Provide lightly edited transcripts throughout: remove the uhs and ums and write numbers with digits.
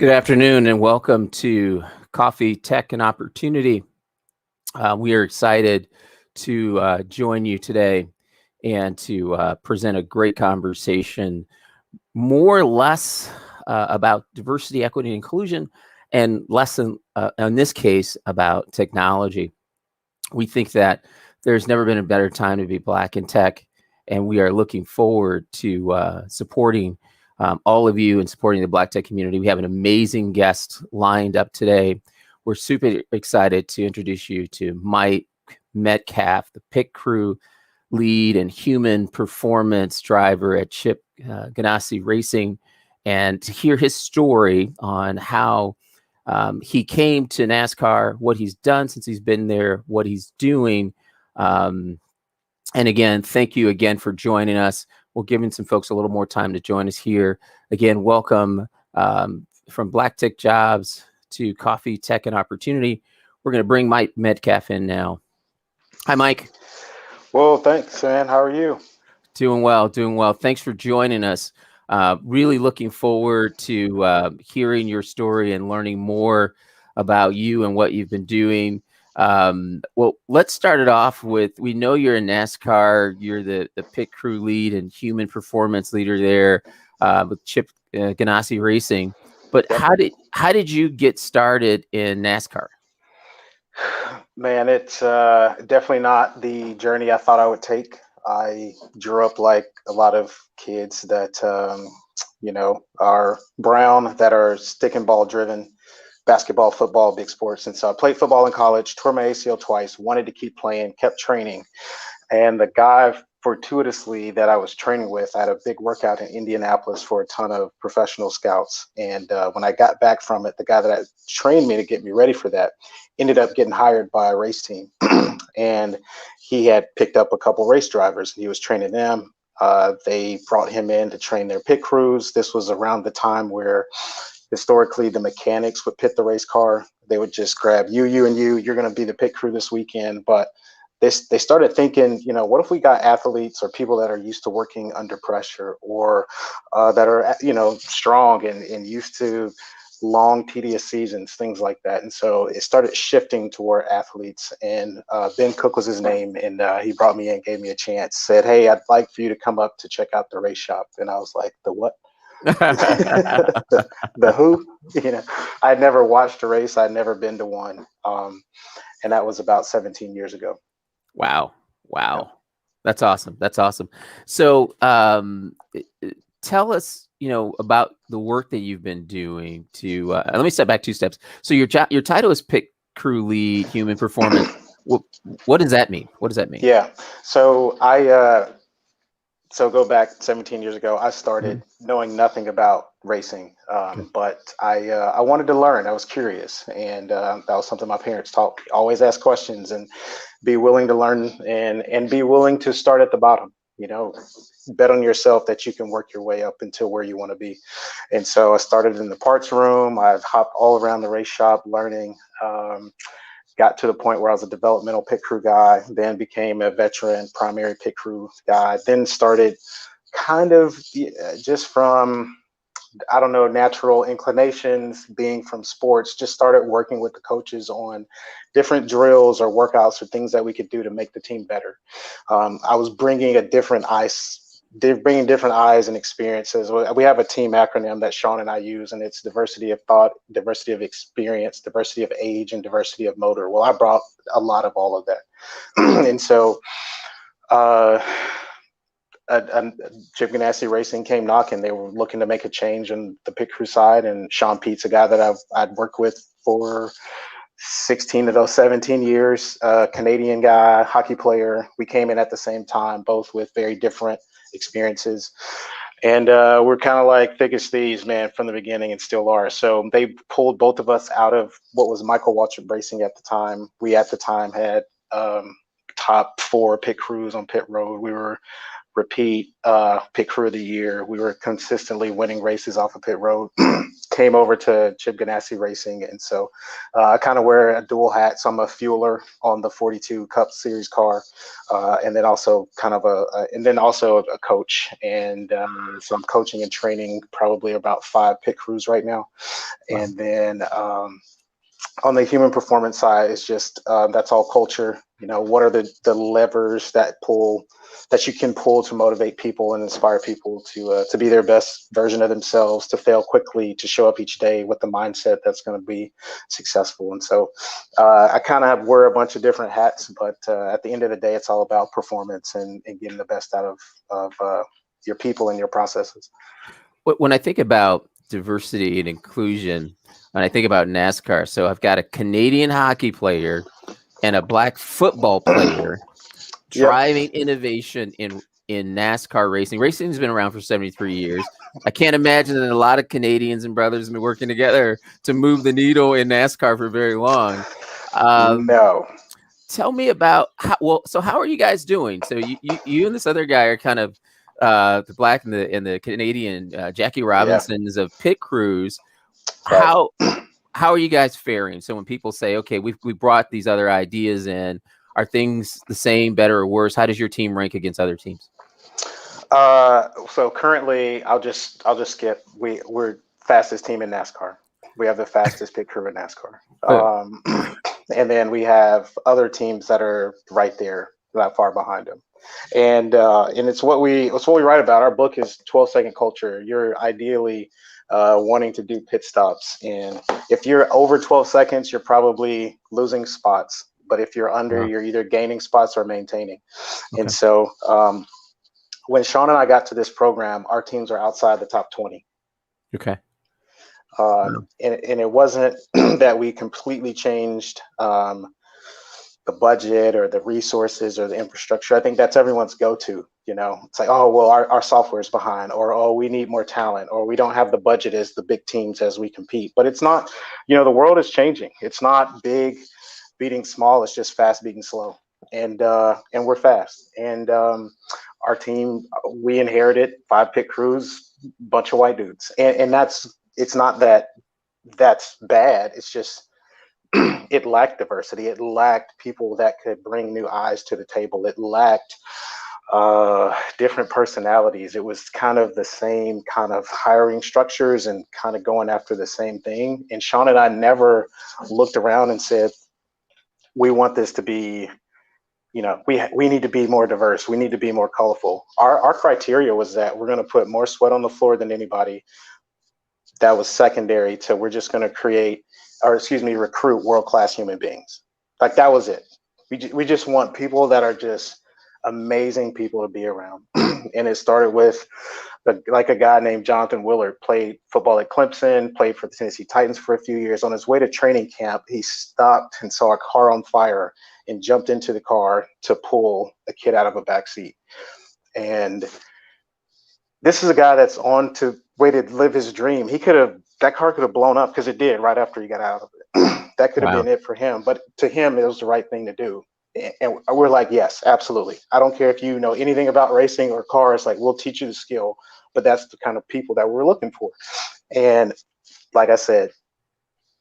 Good afternoon and welcome to Coffee, Tech, and Opportunity. We are excited to join you today and to present a great conversation, more or less about diversity, equity, and inclusion, and less in this case about technology. We think that there's never been a better time to be Black in tech, and we are looking forward to supporting all of you and supporting the Black tech community. We have an amazing guest lined up today. We're super excited to introduce you to Mike Metcalf, the pit crew lead and human performance driver at Chip Ganassi Racing, and to hear his story on how he came to NASCAR, what he's done since he's been there, what he's doing. And again, thank you again for joining us. We're giving some folks a little more time to join us here. Again, welcome from Black Tech Jobs to Coffee, Tech, and Opportunity. We're going to bring Mike Metcalf in now. Hi, Mike. Well, thanks, man. How are you? Doing well, doing well. Thanks for joining us. Really looking forward to hearing your story and learning more about you and what you've been doing. Well, let's start it off with, we know you're in NASCAR, you're the pit crew lead and human performance leader there with Chip Ganassi Racing. But how did you get started in NASCAR? Man, it's definitely not the journey I thought I would take. I grew up like a lot of kids that, are brown, that are stick and ball driven. Basketball, football, big sports. And so I played football in college, tore my ACL twice, wanted to keep playing, kept training. And the guy fortuitously that I was training with, I had a big workout in Indianapolis for a ton of professional scouts. And when I got back from it, the guy that trained me to get me ready for that ended up getting hired by a race team. And he had picked up a couple race drivers and he was training them. They brought him in to train their pit crews. This was around the time where historically the mechanics would pit the race car. They would just grab you, and you're going to be the pit crew this weekend. But they started thinking, what if we got athletes or people that are used to working under pressure, or that are, strong and used to long, tedious seasons, things like that. And so it started shifting toward athletes. And Ben Cook was his name. And he brought me in, gave me a chance, said, "Hey, I'd like for you to come up to check out the race shop." And I was like, "The what?" the who? I had never watched a race. I'd never been to one. And that was about 17 years ago. Wow. That's awesome. So tell us, about the work that you've been doing to, let me step back 2 steps. So your title is pit crew lead, human performance. What does that mean? Yeah. So So go back 17 years ago, I started knowing nothing about racing, but I wanted to learn. I was curious, and that was something my parents taught me. Always ask questions and be willing to learn, and be willing to start at the bottom. Bet on yourself that you can work your way up until where you want to be. And so I started in the parts room. I've hopped all around the race shop learning. Got to the point where I was a developmental pit crew guy, then became a veteran primary pit crew guy, then started kind of just from, I don't know, natural inclinations, being from sports, just started working with the coaches on different drills or workouts or things that we could do to make the team better. I was bringing different eyes and experiences. We have a team acronym that Sean and I use, and it's diversity of thought, diversity of experience, diversity of age, and diversity of motor. Well, I brought a lot of all of that. And so Chip Ganassi Racing came knocking. They were looking to make a change on the pit crew side, and Sean Pete's a guy that I'd worked with for 16 of those 17 years, Canadian guy, hockey player. We came in at the same time, both with very different experiences. And we're kind of like thick as thieves, man, from the beginning, and still are. So they pulled both of us out of what was Michael Waltrip Racing at the time. We at the time had top 4 pit crews on pit road. We were repeat pit crew of the year. We were consistently winning races off of pit road. Came over to Chip Ganassi Racing, and so I kind of wear a dual hat. So I'm a fueler on the 42 Cup Series car, and then also kind of a coach. And so I'm coaching and training probably about 5 pit crews right now. Wow. And then on the human performance side, it's just that's all culture. What are the levers that you can pull to motivate people and inspire people to be their best version of themselves, to fail quickly, to show up each day with the mindset that's going to be successful. And so I kind of wear a bunch of different hats, but at the end of the day, it's all about performance and getting the best out of your people and your processes. When I think about diversity and inclusion, when I think about NASCAR, so I've got a Canadian hockey player and a Black football player driving innovation in NASCAR racing. Racing has been around for 73 years. I can't imagine that a lot of Canadians and brothers have been working together to move the needle in NASCAR for very long. No. Tell me about so how are you guys doing? So you and this other guy are kind of the Black and the Canadian Jackie Robinsons of pit crews. Right. How are you guys faring? So when people say, okay, we brought these other ideas in, are things the same, better, or worse? How does your team rank against other teams? So currently, I'll just skip. We're fastest team in NASCAR. We have the fastest pit crew in NASCAR. And then we have other teams that are right there, not far behind them. And it's what we write about. Our book is 12-second culture. You're ideally wanting to do pit stops, and if you're over 12 seconds, you're probably losing spots. But if you're under, you're either gaining spots or maintaining. Okay. And so when Sean and I got to this program, our teams are outside the top 20. Okay. And it wasn't that we completely changed the budget or the resources or the infrastructure. I think that's everyone's go-to. It's like, oh, well, our software is behind, or, oh, we need more talent, or we don't have the budget as the big teams as we compete. But it's not, the world is changing. It's not big beating small. It's just fast beating slow. And we're fast. And our team, we inherited 5 pit crews, bunch of white dudes. And it's not that that's bad. It's just, it lacked diversity. It lacked people that could bring new eyes to the table. It lacked different personalities. It was kind of the same kind of hiring structures and kind of going after the same thing. And Sean and I never looked around and said, we want this to be, we need to be more diverse. We need to be more colorful. Our criteria was that we're going to put more sweat on the floor than anybody. That was secondary to we're just going to recruit world-class human beings. Like, that was it. We just want people that are just amazing people to be around. And it started with a guy named Jonathan Willard, played football at Clemson, played for the Tennessee Titans for a few years. On his way to training camp, he stopped and saw a car on fire and jumped into the car to pull a kid out of a back seat. And this is a guy that's on to way to live his dream. That car could have blown up, because it did right after he got out of it. That could have been it for him. But to him, it was the right thing to do. And we're like, yes, absolutely. I don't care if you know anything about racing or cars, like, we'll teach you the skill. But that's the kind of people that we're looking for. And like I said,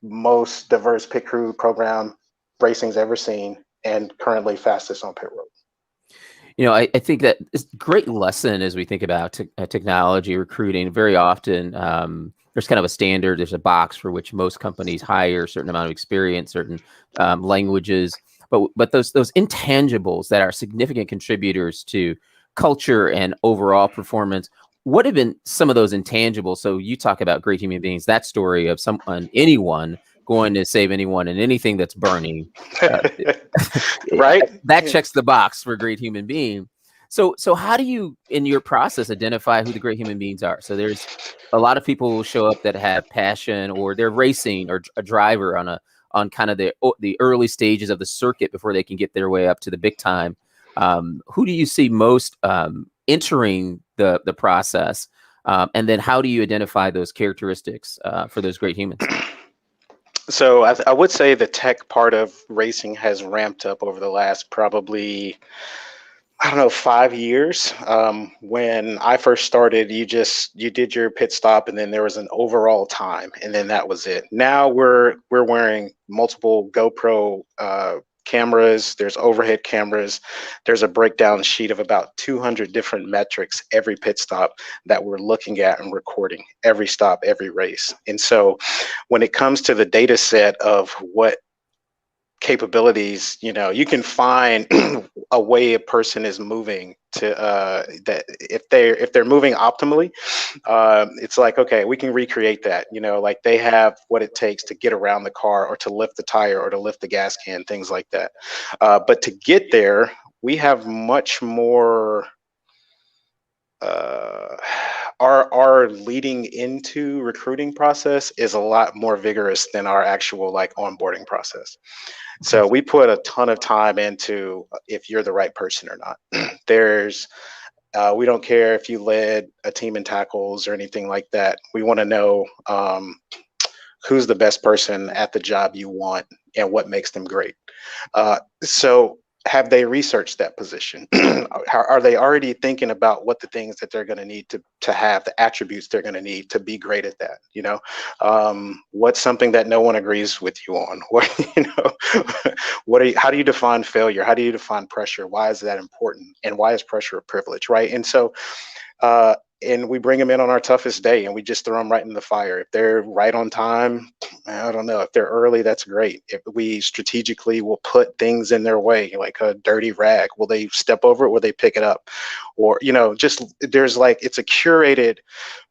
most diverse pit crew program racing's ever seen, and currently fastest on pit road. I think that it's a great lesson as we think about technology recruiting. Very often, there's kind of a standard. There's a box for which most companies hire a certain amount of experience, certain languages. But those intangibles that are significant contributors to culture and overall performance, what have been some of those intangibles? So you talk about great human beings, that story of anyone going to save anyone and anything that's burning, right? That checks the box for a great human being. So how do you, in your process, identify who the great human beings are? So there's a lot of people who show up that have passion, or they're racing, or a driver on kind of the early stages of the circuit before they can get their way up to the big time. Who do you see most entering the process? And then how do you identify those characteristics for those great humans? So I would say the tech part of racing has ramped up over the last probably I don't know, 5 years. When I first started, you did your pit stop, and then there was an overall time, and then that was it. Now we're wearing multiple GoPro cameras. There's overhead cameras. There's a breakdown sheet of about 200 different metrics every pit stop that we're looking at and recording every stop, every race. And so, when it comes to the data set of what capabilities, you can find a way a person is moving to that if they're moving optimally, it's like, okay, we can recreate that, like they have what it takes to get around the car or to lift the tire or to lift the gas can, things like that. But to get there, we have much more uh, our leading into recruiting process is a lot more vigorous than our actual like onboarding process. Okay. So we put a ton of time into if you're the right person or not. There's we don't care if you led a team in tackles or anything like that. We want to know who's the best person at the job you want and what makes them great. So have they researched that position? Are they already thinking about what the things that they're going to need to have, the attributes they're going to need to be great at that? What's something that no one agrees with you on? How do you define failure? How do you define pressure? Why is that important? And why is pressure a privilege, right? And so, and we bring them in on our toughest day and we just throw them right in the fire. If they're right on time, I don't know. If they're early, that's great. If we strategically will put things in their way, like a dirty rag, will they step over it? Will they pick it up? Or, just there's like, it's a curated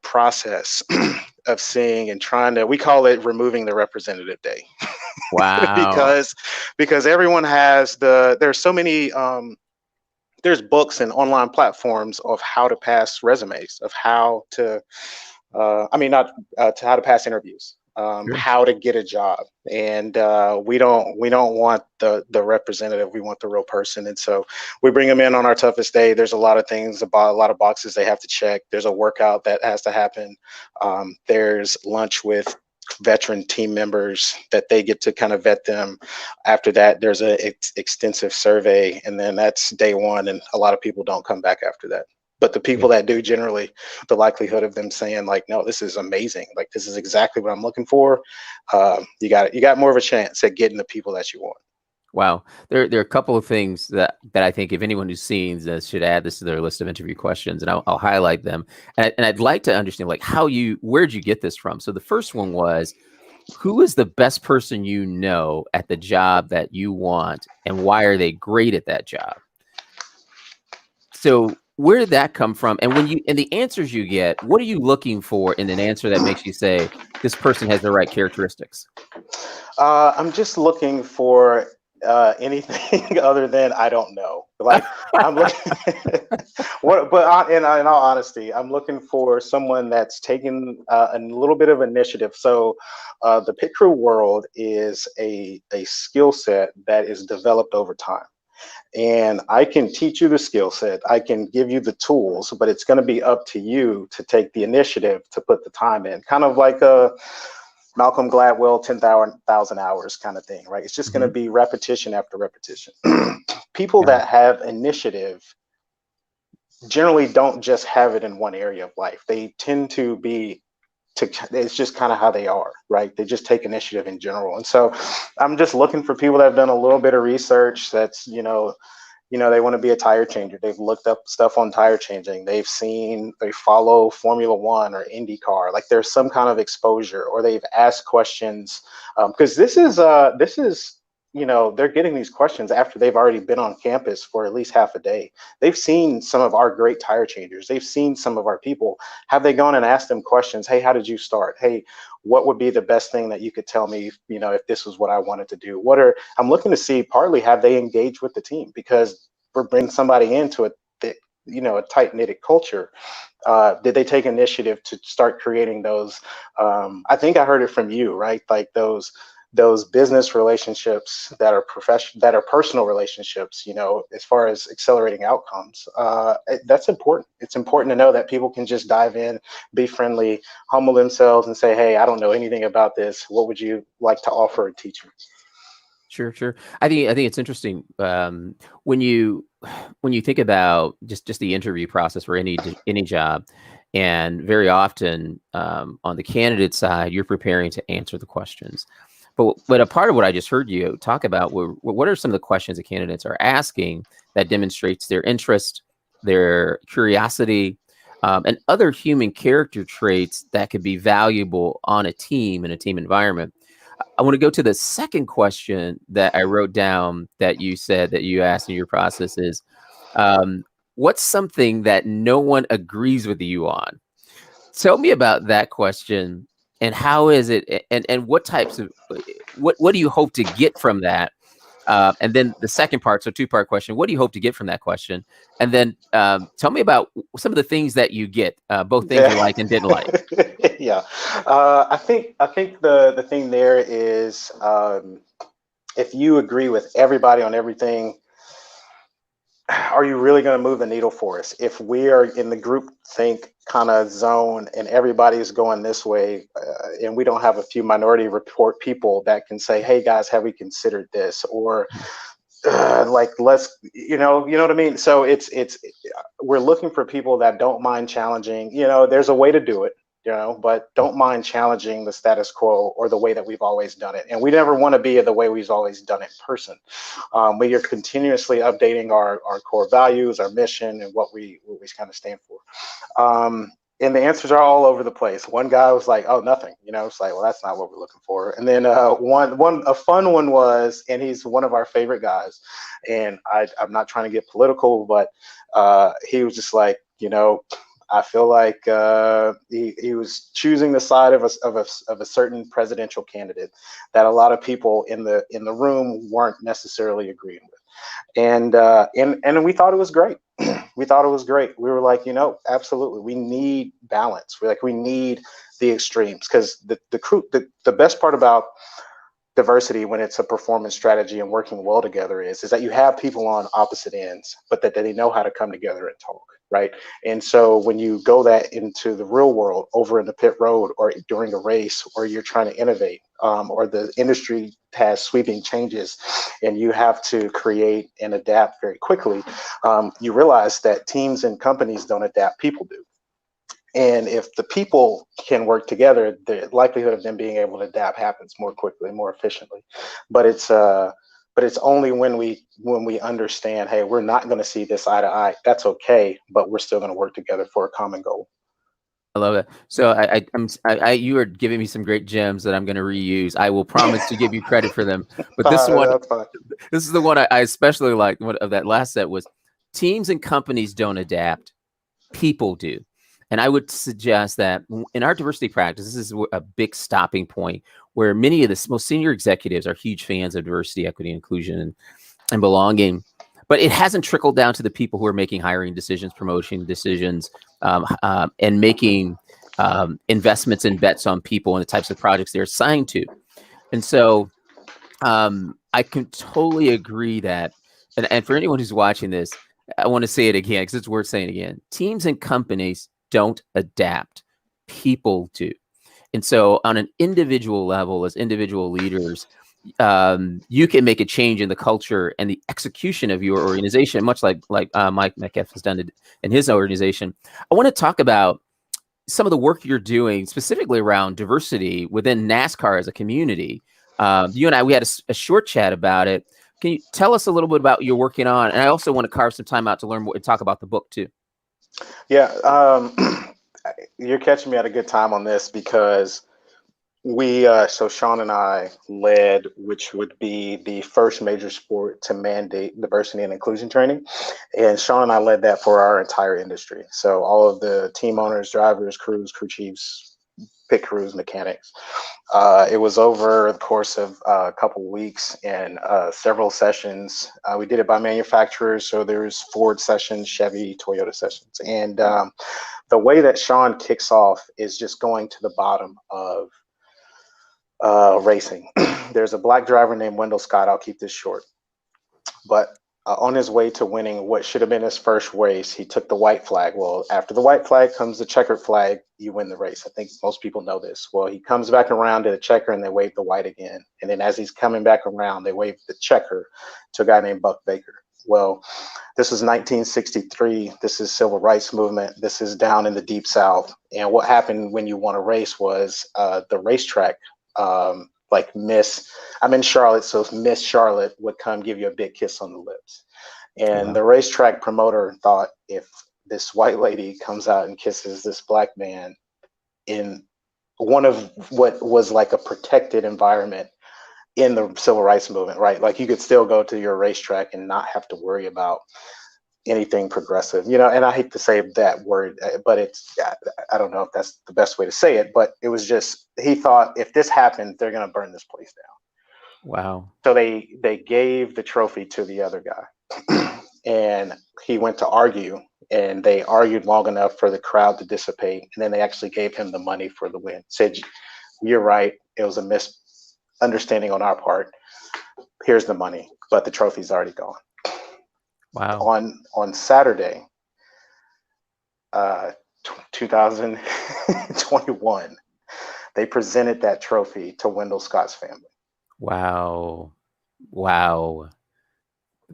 process of seeing and trying to, we call it removing the representative day. Wow. because everyone has there's so many, there's books and online platforms of how to pass resumes, of how to, not to how to pass interviews, Sure. how to get a job, and we don't want the representative. We want the real person, and so we bring them in on our toughest day. There's a lot of things about a lot of boxes they have to check. There's a workout that has to happen. There's lunch with veteran team members that they get to kind of vet them. After that, there's a extensive survey, and then that's day one, and a lot of people don't come back after that. But the Yeah. people that do, generally, the likelihood of them saying like, no, this is amazing, like this is exactly what I'm looking for, you got more of a chance at getting the people that you want. Wow. There are a couple of things that I think if anyone who's seen this should add this to their list of interview questions, and I'll highlight them. And I'd like to understand like where'd you get this from? So the first one was, who is the best person you know at the job that you want, and why are they great at that job? So where did that come from? And the answers you get, what are you looking for in an answer that makes you say this person has the right characteristics? I'm just looking for anything other than I don't know. Like I'm looking, in all honesty, I'm looking for someone that's taken a little bit of initiative. So the pit crew world is a skill set that is developed over time. And I can teach you the skill set, I can give you the tools, but it's going to be up to you to take the initiative to put the time in, kind of like a Malcolm Gladwell 10,000 hours kind of thing, right? It's just going to be repetition after repetition. People Got it. that have initiative generally don't just have it in one area of life. They tend to be it's just kind of how they are, right? They just take initiative in general. And so I'm just looking for people that have done a little bit of research. That's, they want to be a tire changer. They've looked up stuff on tire changing. They follow Formula One or IndyCar. Like there's some kind of exposure, or they've asked questions. Because this is, they're getting these questions after they've already been on campus for at least half a day. They've seen some of our great tire changers. They've seen some of our people. Have they gone and asked them questions? Hey, how did you start? Hey, what would be the best thing that you could tell me, if this was what I wanted to do? I'm looking to see partly, have they engaged with the team? Because we're bringing somebody into a tight knitted culture. Did they take initiative to start creating those? I think I heard it from you, right? Like those business relationships that are personal relationships, as far as accelerating outcomes. That's important. It's important to know that people can just dive in, be friendly, humble themselves, and say, hey, I don't know anything about this. What would you like to offer and teach me? Sure. I think it's interesting when you when you think about just the interview process for any job, and very often on the candidate side, you're preparing to answer the questions. But a part of what I just heard you talk about were what are some of the questions that candidates are asking that demonstrates their interest, their curiosity, and other human character traits that could be valuable on a team in a team environment. I want to go to the second question that I wrote down that you said that you asked in your process is, um, what's something that no one agrees with you on? Tell me about that question, and how is it, and what types of, what do you hope to get from that? And then the second part, so two-part question, what do you hope to get from that question? And then tell me about some of the things that you get, both things you Yeah. like and didn't like. Yeah. I think the thing there is, if you agree with everybody on everything, are you really going to move the needle for us? If we are in the group think kind of zone and everybody's going this way, and we don't have a few minority report people that can say, hey guys, have we considered this? Or like, let's, you know what I mean? So it's we're looking for people that don't mind challenging. There's a way to do it, but don't mind challenging the status quo or the way that we've always done it. And we never want to be the way we've always done it person. We are continuously updating our core values, our mission, and what we kind of stand for. And the answers are all over the place. One guy was like, "Oh, nothing." It's like, well, that's not what we're looking for. And then a fun one was, and he's one of our favorite guys. And I'm not trying to get political, but he was just like, I feel like he was choosing the side of a certain presidential candidate that a lot of people in the room weren't necessarily agreeing with. And we thought it was great. We thought it was great. We were like, absolutely, we need balance. We need the extremes, because the best part about diversity when it's a performance strategy and working well together is that you have people on opposite ends, but that they know how to come together and talk, right? And so when you go that into the real world, over in the pit road or during a race, or you're trying to innovate, or the industry has sweeping changes and you have to create and adapt very quickly, you realize that teams and companies don't adapt, people do. And if the people can work together, the likelihood of them being able to adapt happens more quickly, more efficiently. But it's only when we understand, hey, we're not going to see this eye to eye. That's okay, but we're still going to work together for a common goal. I love it. So you are giving me some great gems that I'm going to reuse. I will promise to give you credit for them. But this one, That's fine. this is the one I especially like. One of that last set was, teams and companies don't adapt, people do. And I would suggest that in our diversity practice, this is a big stopping point where many of the most senior executives are huge fans of diversity, equity, inclusion, and belonging. But it hasn't trickled down to the people who are making hiring decisions, promotion decisions, and making investments and bets on people and the types of projects they're assigned to. And so I can totally agree that, and for anyone who's watching this, I want to say it again because it's worth saying again. Teams and companies don't adapt, people do. And so on an individual level, as individual leaders, you can make a change in the culture and the execution of your organization, much like Mike Metcalf has done in his organization. I want to talk about some of the work you're doing specifically around diversity within NASCAR as a community. You and I, we had a short chat about it. Can you tell us a little bit about what you're working on? And I also want to carve some time out to learn more and talk about the book too. Yeah, you're catching me at a good time on this, because so Sean and I led, which would be the first major sport to mandate diversity and inclusion training. And Sean and I led that for our entire industry. So all of the team owners, drivers, crew chiefs, pit crews, mechanics. It was over the course of a couple of weeks and several sessions. We did it by manufacturers. So there's Ford sessions, Chevy, Toyota sessions. And the way that Sean kicks off is just going to the bottom of racing. There's a black driver named Wendell Scott. I'll keep this short. But on his way to winning what should have been his first race, he took the white flag. Well, after the white flag comes the checkered flag. You win the race. I think most people know this. Well, he comes back around to the checker and they wave the white again. And then as he's coming back around, they wave the checker to a guy named Buck Baker. Well, this was 1963. This is civil rights movement. This is down in the deep South. And what happened when you won a race was the racetrack, like I'm in Charlotte, so Miss Charlotte would come give you a big kiss on the lips. And Wow. the racetrack promoter thought, if this white lady comes out and kisses this black man in one of what was like a protected environment in the civil rights movement, right? Like you could still go to your racetrack and not have to worry about anything progressive, and I hate to say that word, but I don't know if that's the best way to say it, but it was just, he thought if this happened, they're going to burn this place down. Wow. So they gave the trophy to the other guy and he went to argue, and they argued long enough for the crowd to dissipate. And then they actually gave him the money for the win. Said, you're right. It was a misunderstanding on our part. Here's the money, but the trophy's already gone. Wow. On Saturday, 2021, they presented that trophy to Wendell Scott's family. Wow. Wow.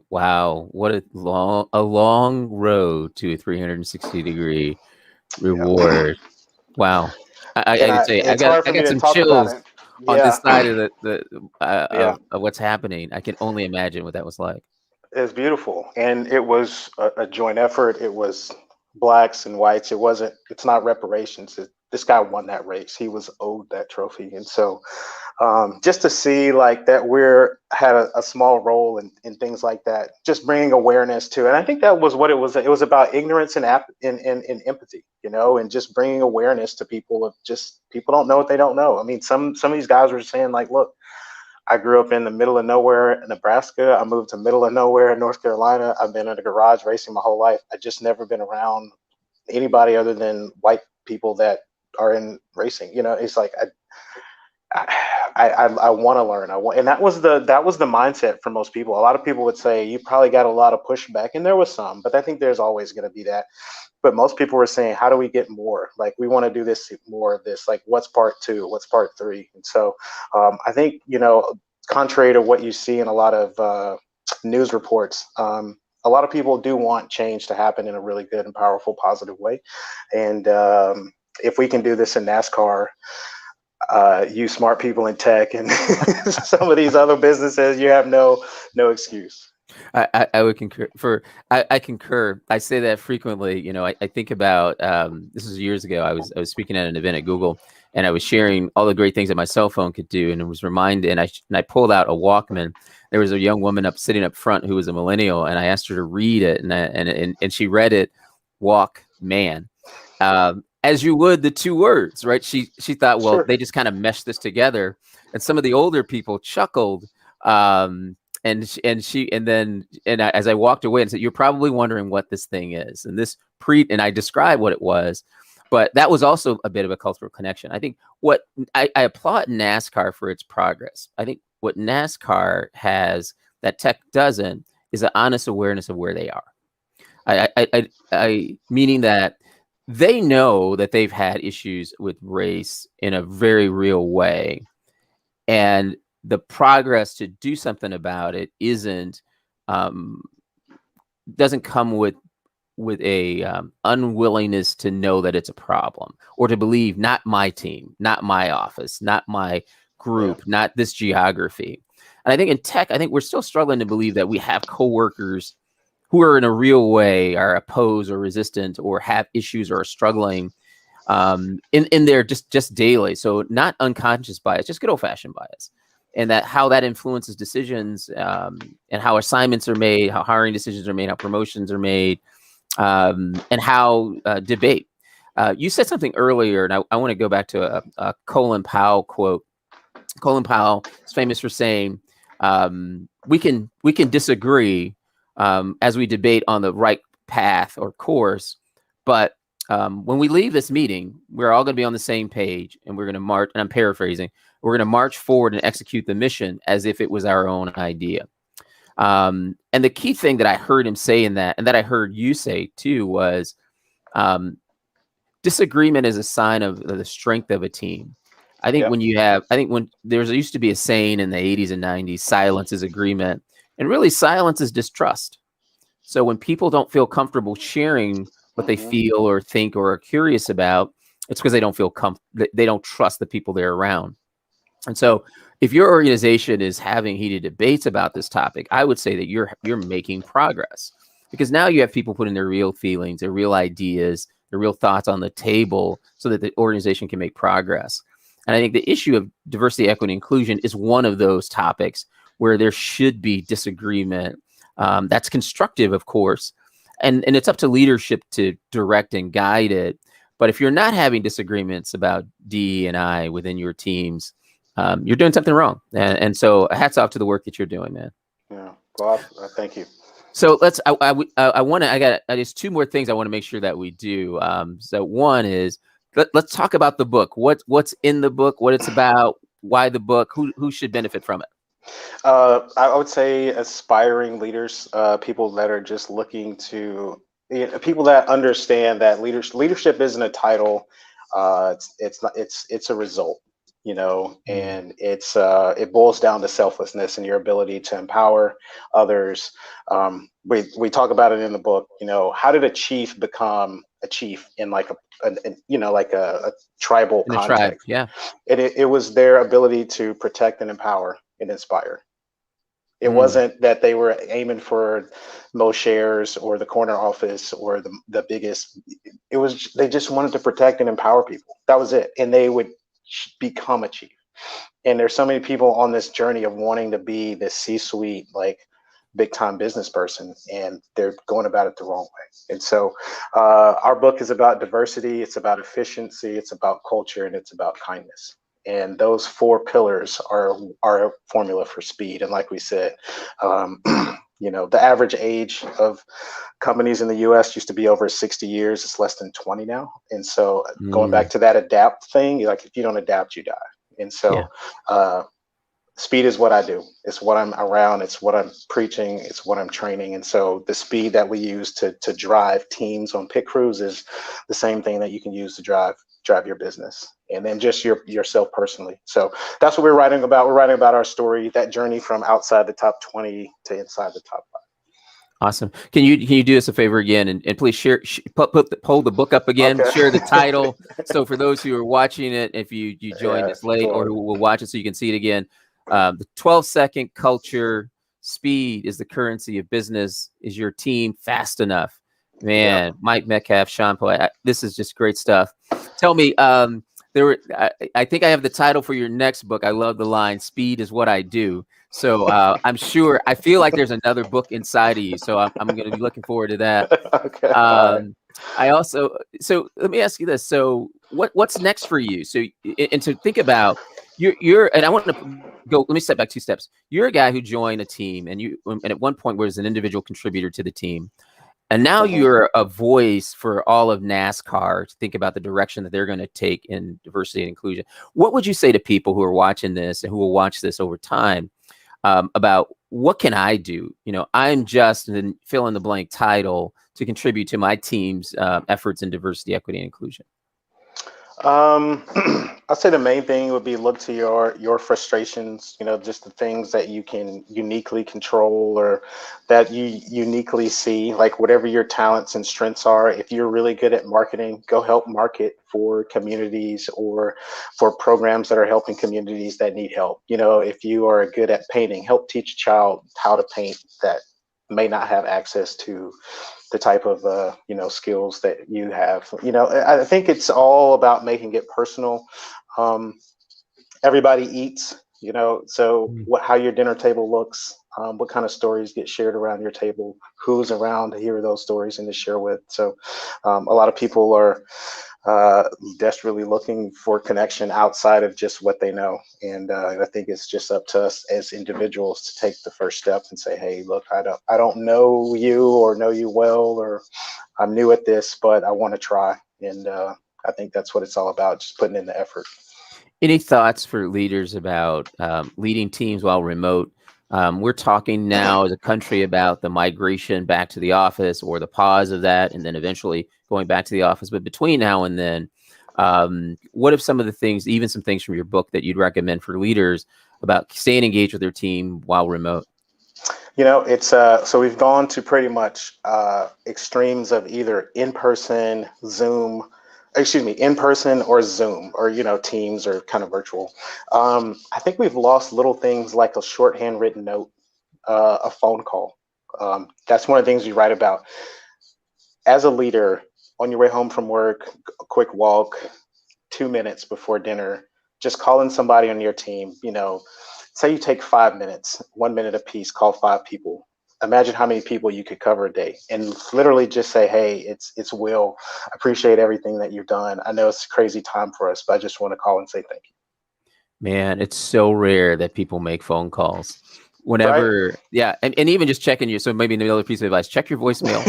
Wow. What a long road to a 360-degree reward. Wow. I can say I got some chills on this side of of what's happening. I can only imagine what that was like. It's beautiful, and it was a joint effort. It was blacks and whites. It's not reparations. This guy won that race. He was owed that trophy. And so just to see like that had a small role in things like that, just bringing awareness to, and I think that was what it was. It was about ignorance and empathy, and just bringing awareness to people of just, people don't know what they don't know. I mean, some of these guys were saying like, look, I grew up in the middle of nowhere in Nebraska. I moved to middle of nowhere in North Carolina. I've been in a garage racing my whole life. I just never been around anybody other than white people that are in racing. It's like I want to learn. And that was the mindset for most people. A lot of people would say you probably got a lot of pushback, and there was some, but I think there's always going to be that. But most people were saying, how do we get more? Like, we want to do more of this. Like, what's part 2? What's part 3? And so I think, contrary to what you see in a lot of news reports, a lot of people do want change to happen in a really good and powerful, positive way. And if we can do this in NASCAR, you smart people in tech and some of these other businesses, you have no excuse. I would concur. I concur. I say that frequently. I think about this was years ago. I was speaking at an event at Google, and I was sharing all the great things that my cell phone could do, and it was reminded. And I pulled out a Walkman. There was a young woman sitting up front who was a millennial, and I asked her to read it, and she read it, Walkman, as you would the two words, right? She thought, well, sure, they just kind of meshed this together, and some of the older people chuckled. And as I walked away and said, you're probably wondering what this thing is. And and I described what it was, but that was also a bit of a cultural connection. I think what I applaud NASCAR for its progress. I think what NASCAR has that tech doesn't is an honest awareness of where they are. I meaning that they know that they've had issues with race in a very real way. And the progress to do something about it doesn't come with a unwillingness to know that it's a problem, or to believe not my team, not my office, not my group, not this geography. And I think in tech, we're still struggling to believe that we have coworkers who are in a real way are opposed or resistant or have issues or are struggling in their just daily. So not unconscious bias, just good old fashioned bias. And how that influences decisions, and how assignments are made, how hiring decisions are made, how promotions are made, and how debate. You said something earlier, and I want to go back to a Colin Powell quote. Colin Powell is famous for saying, "We can disagree as we debate on the right path or course, but when we leave this meeting, we're all going to be on the same page, and we're going to march." And I'm paraphrasing. We're going to march forward and execute the mission as if it was our own idea. And the key thing that I heard him say in that, and that I heard you say too, was disagreement is a sign of the strength of a team. I think when there used to be a saying in the 80s and 90s, silence is agreement. And really, silence is distrust. So when people don't feel comfortable sharing what they Hmm. feel or think or are curious about, it's because they don't feel they don't trust the people they're around. And Yep. so if your organization is having heated debates about this topic, I would say that you're making progress, because now you have people putting their real feelings, their real ideas, their real thoughts on the table so that the organization can make progress. And I think the issue of diversity, equity, inclusion is one of those topics where there should be disagreement. That's constructive, of course, and it's up to leadership to direct and guide it. But if you're not having disagreements about D and I within your teams, you're doing something wrong. And so hats off to the work that you're doing, man. Yeah. Well, thank you. So I want to, I got just two more things I want to make sure that we do. So one is, let's talk about the book. What's in the book, what it's about, why the book, who should benefit from it? I would say aspiring leaders, people that are just looking to, people that understand that leadership isn't a title. It's not, it's a result, and it boils down to selflessness and your ability to empower others. We talk about it in the book. How did a chief become a chief in like like a tribal In a tribe, context? yeah. It was their ability to protect and empower and inspire. It Mm. wasn't that they were aiming for most shares or the corner office or the biggest. It was they just wanted to protect and empower people. That was it, and they would become a chief. And there's so many people on this journey of wanting to be this C-suite, like big time business person, and they're going about it the wrong way. And so, our book is about diversity. It's about efficiency. It's about culture, and it's about kindness. And those four pillars are our formula for speed. And like we said, the average age of companies in the US used to be over 60 years. It's less than 20 now. And so going back to that adapt thing, like if you don't adapt, you die. And so speed is what I do. It's what I'm around. It's what I'm preaching. It's what I'm training. And so the speed that we use to drive teams on pit crews is the same thing that you can use to drive your business, and then just yourself personally. So that's what we're writing about. We're writing about our story, that journey from outside the top 20 to inside the top 5. Awesome. Can you do us a favor again and please pull the book up again, Okay. share the title. So for those who are watching it, if you joined us late or who will watch it so you can see it again, the 12-second culture, speed is the currency of business. Is your team fast enough? Man, Mike Metcalf, Sean Poe, this is just great stuff. Tell me, I think I have the title for your next book. I love the line, "Speed is what I do." So I'm sure, I feel like there's another book inside of you. So I'm going to be looking forward to that. Okay. I also, so let me ask you this. So what's next for you? So, and to think about, and I want to let me step back 2 steps. You're a guy who joined a team and at one point was an individual contributor to the team. And now you're a voice for all of NASCAR to think about the direction that they're going to take in diversity and inclusion. What would you say to people who are watching this and who will watch this over time about what can I do? I'm just an fill in the blank title to contribute to my team's efforts in diversity, equity, and inclusion. I'd say the main thing would be look to your frustrations, just the things that you can uniquely control or that you uniquely see, like whatever your talents and strengths are. If you're really good at marketing, go help market for communities or for programs that are helping communities that need help. If you are good at painting, help teach a child how to paint that may not have access to the type of skills that you have. I think it's all about making it personal. Everybody eats, so how your dinner table looks, what kind of stories get shared around your table, who's around to hear those stories and to share with. So a lot of people are desperately looking for connection outside of just what they know. And I think it's just up to us as individuals to take the first step and say, hey, look, I don't know you or know you well, or I'm new at this, but I want to try. And I think that's what it's all about, just putting in the effort. Any thoughts for leaders about leading teams while remote? We're talking now as a country about the migration back to the office or the pause of that, and then eventually going back to the office. But between now and then, what if some of the things, even some things from your book that you'd recommend for leaders about staying engaged with their team while remote? It's so we've gone to pretty much extremes of either in-person in-person or Zoom, or Teams, or kind of virtual. I think we've lost little things like a shorthand written note, a phone call. That's one of the things we write about as a leader. On your way home from work, a quick walk, 2 minutes before dinner, just calling somebody on your team. Say you take 5 minutes, 1 minute apiece, call 5 people. Imagine how many people you could cover a day, and literally just say, "Hey, it's Will. Appreciate everything that you've done. I know it's a crazy time for us, but I just want to call and say thank you." Man, it's so rare that people make phone calls. Right? Whenever, yeah, and even just checking you. So maybe another piece of advice: check your voicemail,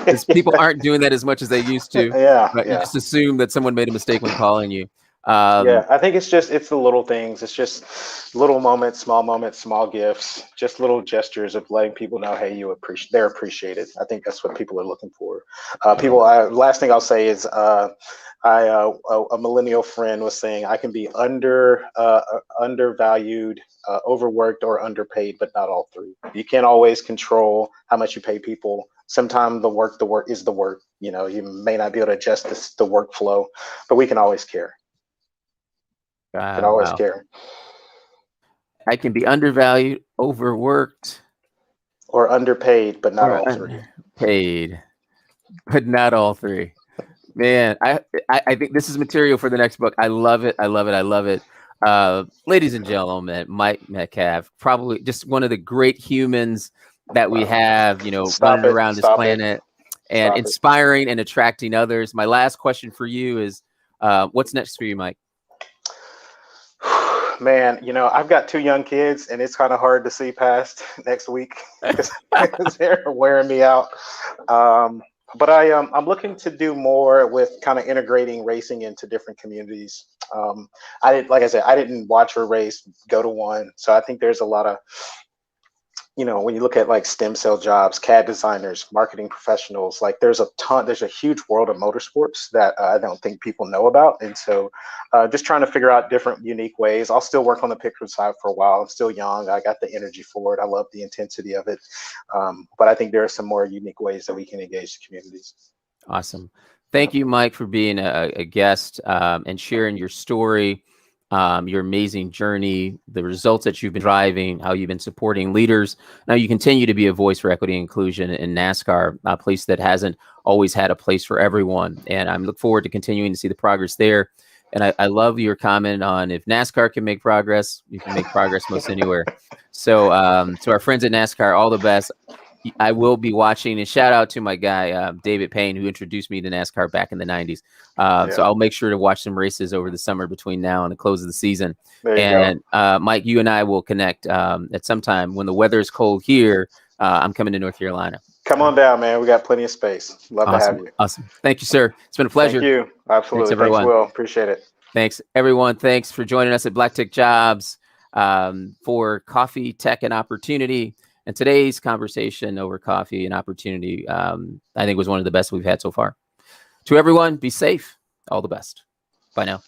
because people aren't doing that as much as they used to. Yeah, But you yeah. just assume that someone made a mistake when calling you. Yeah, I think it's the little things. It's just little moments, small gifts, just little gestures of letting people know, hey, they're appreciated. I think that's what people are looking for. Last thing I'll say is, a millennial friend was saying, I can be undervalued, overworked, or underpaid, but not all three. You can't always control how much you pay people. Sometimes the work is the work. You may not be able to adjust the workflow, but we can always care. Can always Wow. care. I can be undervalued, overworked, Or underpaid, but not or all three. underpaid, but not all three. Man, I think this is material for the next book. I love it. I love it. I love it. Ladies and gentlemen, Mike Metcalf, probably just one of the great humans that we have, running around this planet, and inspiring and attracting others. My last question for you is, what's next for you, Mike? Man, I've got 2 young kids, and it's kind of hard to see past next week because they're wearing me out. But I'm looking to do more with kind of integrating racing into different communities. Like I said, I didn't watch a race, go to one, so I think there's a lot of, when you look at like stem cell jobs, CAD designers, marketing professionals, like there's a huge world of motorsports that I don't think people know about. And so just trying to figure out different unique ways. I'll still work on the picture side for a while. I'm still young. I got the energy for it. I love the intensity of it. But I think there are some more unique ways that we can engage the communities. Awesome. Thank you, Mike, for being a guest and sharing your story. Your amazing journey, the results that you've been driving, how you've been supporting leaders. Now you continue to be a voice for equity and inclusion in NASCAR, a place that hasn't always had a place for everyone. And I look forward to continuing to see the progress there. And I love your comment on, if NASCAR can make progress, you can make progress most anywhere. So to our friends at NASCAR, all the best. I will be watching, and shout out to my guy, David Payne, who introduced me to NASCAR back in the 90s. So I'll make sure to watch some races over the summer between now and the close of the season. And Mike, you and I will connect at some time when the weather is cold here. I'm coming to North Carolina. Come on down, man. We got plenty of space. Love to have you. Awesome. Thank you, sir. It's been a pleasure. Thank you. Absolutely. Thanks, everyone. Thanks, Will. Appreciate it. Thanks, everyone. Thanks for joining us at Black Tech Jobs for Coffee, Tech, and Opportunity. And today's conversation over coffee and opportunity, I think, was one of the best we've had so far. To everyone, be safe. All the best. Bye now.